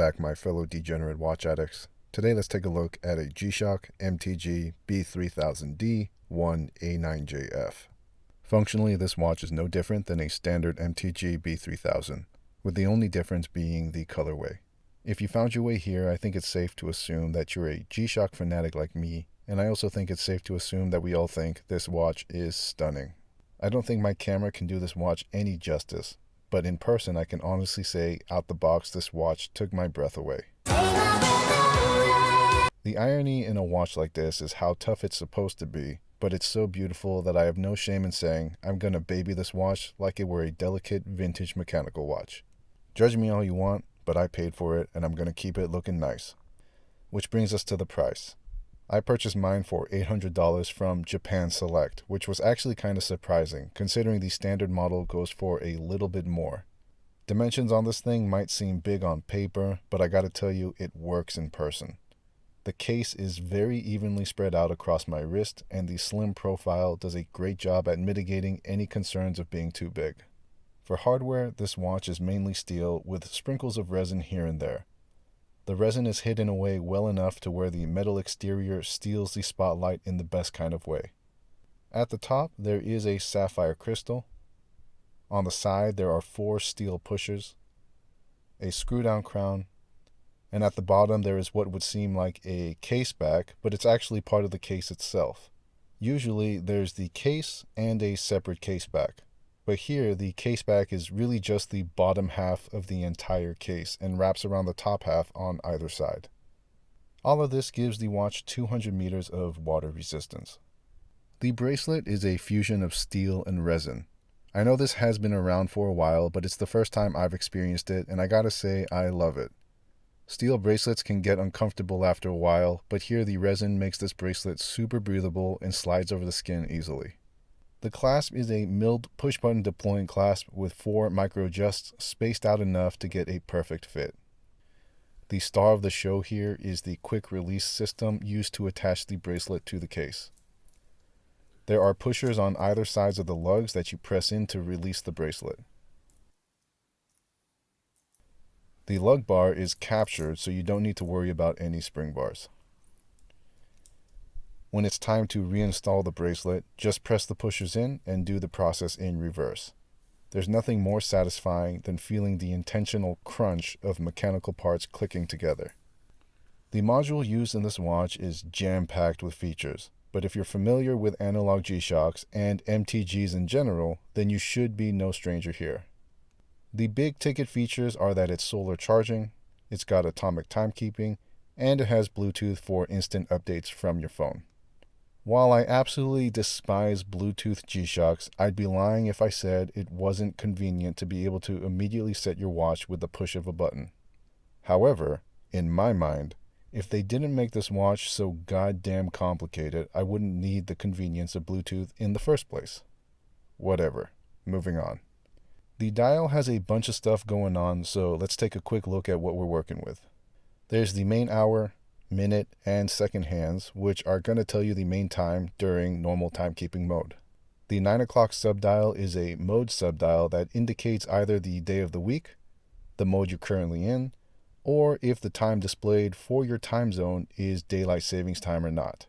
back, my fellow degenerate watch addicts. Today let's take a look at a G-Shock MTG B3000D 1A9JF. Functionally, this watch is no different than a standard MTG B3000, with the only difference being the colorway. If you found your way here, I think it's safe to assume that you're a G-Shock fanatic like me, and I also think it's safe to assume that we all think this watch is stunning. I don't think my camera can do this watch any justice, but in person I can honestly say out the box this watch took my breath away. The irony in a watch like this is how tough it's supposed to be, but it's so beautiful that I have no shame in saying I'm gonna baby this watch like it were a delicate vintage mechanical watch. Judge me all you want, but I paid for it and I'm gonna keep it looking nice. Which brings us to the price. I purchased mine for $800 from Japan Select, which was actually kind of surprising, considering the standard model goes for a little bit more. Dimensions on this thing might seem big on paper, but I gotta tell you, it works in person. The case is very evenly spread out across my wrist, and the slim profile does a great job at mitigating any concerns of being too big. For hardware, this watch is mainly steel with sprinkles of resin here and there. The resin is hidden away well enough to where the metal exterior steals the spotlight in the best kind of way. At the top, there is a sapphire crystal. On the side, there are 4 steel pushers, a screw-down crown, and at the bottom there is what would seem like a case back, but it's actually part of the case itself. Usually, there's the case and a separate case back. But here, the case back is really just the bottom half of the entire case and wraps around the top half on either side. All of this gives the watch 200 meters of water resistance. The bracelet is a fusion of steel and resin. I know this has been around for a while, but it's the first time I've experienced it, and I gotta say, I love it. Steel bracelets can get uncomfortable after a while, but here the resin makes this bracelet super breathable and slides over the skin easily. The clasp is a milled push-button deploying clasp with 4 micro-adjusts spaced out enough to get a perfect fit. The star of the show here is the quick-release system used to attach the bracelet to the case. There are pushers on either sides of the lugs that you press in to release the bracelet. The lug bar is captured, so you don't need to worry about any spring bars. When it's time to reinstall the bracelet, just press the pushers in and do the process in reverse. There's nothing more satisfying than feeling the intentional crunch of mechanical parts clicking together. The module used in this watch is jam-packed with features, but if you're familiar with analog G-Shocks and MTGs in general, then you should be no stranger here. The big ticket features are that it's solar charging, it's got atomic timekeeping, and it has Bluetooth for instant updates from your phone. While I absolutely despise Bluetooth G-Shocks, I'd be lying if I said it wasn't convenient to be able to immediately set your watch with the push of a button. However, in my mind, if they didn't make this watch so goddamn complicated, I wouldn't need the convenience of Bluetooth in the first place. Whatever. Moving on. The dial has a bunch of stuff going on, so let's take a quick look at what we're working with. There's the main hour, minute, and second hands, which are going to tell you the main time during normal timekeeping mode. The 9 o'clock subdial is a mode subdial that indicates either the day of the week, the mode you're currently in, or if the time displayed for your time zone is daylight savings time or not.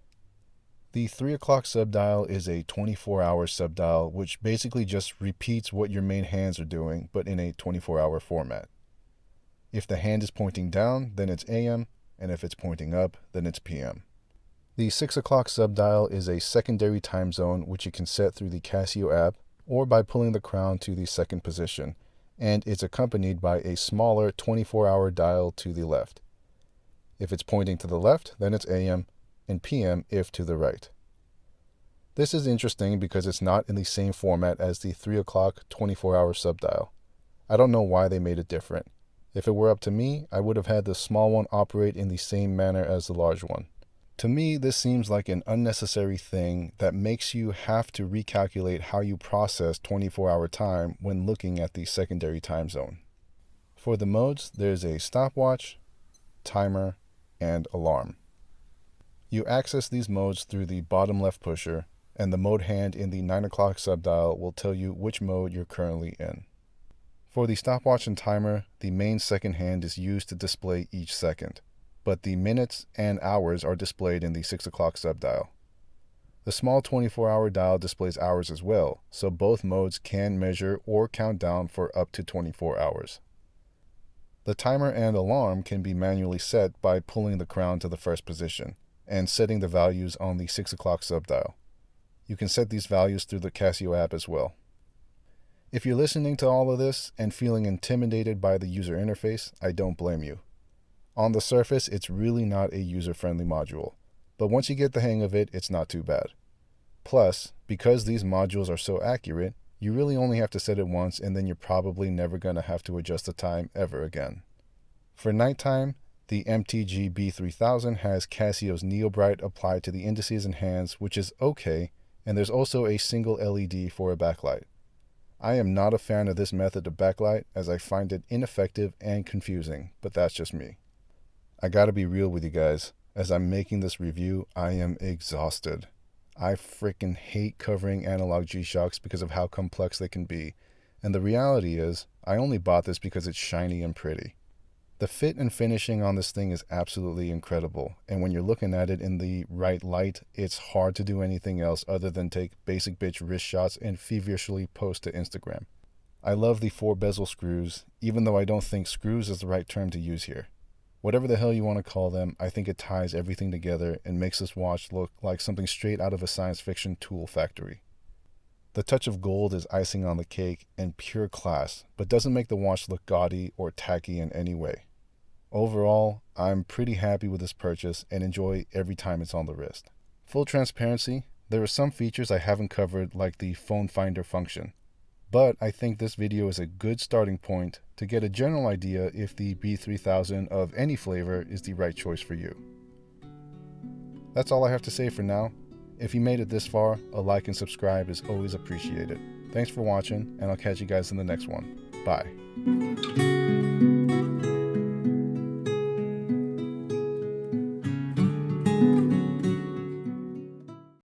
The 3 o'clock subdial is a 24-hour subdial, which basically just repeats what your main hands are doing, but in a 24-hour format. If the hand is pointing down, then it's AM, and if it's pointing up, then it's PM. The 6 o'clock subdial is a secondary time zone which you can set through the Casio app or by pulling the crown to the second position, and it's accompanied by a smaller 24-hour dial to the left. If it's pointing to the left, then it's AM, and PM if to the right. This is interesting because it's not in the same format as the 3 o'clock 24-hour subdial. I don't know why they made it different. If it were up to me, I would have had the small one operate in the same manner as the large one. To me, this seems like an unnecessary thing that makes you have to recalculate how you process 24-hour time when looking at the secondary time zone. For the modes, there's a stopwatch, timer, and alarm. You access these modes through the bottom left pusher, and the mode hand in the 9 o'clock subdial will tell you which mode you're currently in. For the stopwatch and timer, the main second hand is used to display each second, but the minutes and hours are displayed in the 6 o'clock subdial. The small 24-hour dial displays hours as well, so both modes can measure or count down for up to 24 hours. The timer and alarm can be manually set by pulling the crown to the first position and setting the values on the 6 o'clock subdial. You can set these values through the Casio app as well. If you're listening to all of this and feeling intimidated by the user interface, I don't blame you. On the surface, it's really not a user-friendly module, but once you get the hang of it, it's not too bad. Plus, because these modules are so accurate, you really only have to set it once and then you're probably never going to have to adjust the time ever again. For nighttime, the MTG B3000 has Casio's Neo Bright applied to the indices and hands, which is okay, and there's also a single LED for a backlight. I am not a fan of this method of backlight as I find it ineffective and confusing, but that's just me. I gotta be real with you guys. As I'm making this review, I am exhausted. I freaking hate covering analog G-Shocks because of how complex they can be. And the reality is, I only bought this because it's shiny and pretty. The fit and finishing on this thing is absolutely incredible, and when you're looking at it in the right light, it's hard to do anything else other than take basic bitch wrist shots and feverishly post to Instagram. I love the 4 bezel screws, even though I don't think screws is the right term to use here. Whatever the hell you want to call them, I think it ties everything together and makes this watch look like something straight out of a science fiction tool factory. The touch of gold is icing on the cake and pure class, but doesn't make the watch look gaudy or tacky in any way. Overall, I'm pretty happy with this purchase and enjoy every time it's on the wrist. Full transparency, there are some features I haven't covered like the phone finder function, but I think this video is a good starting point to get a general idea if the B3000 of any flavor is the right choice for you. That's all I have to say for now. If you made it this far, a like and subscribe is always appreciated. Thanks for watching, and I'll catch you guys in the next one. Bye.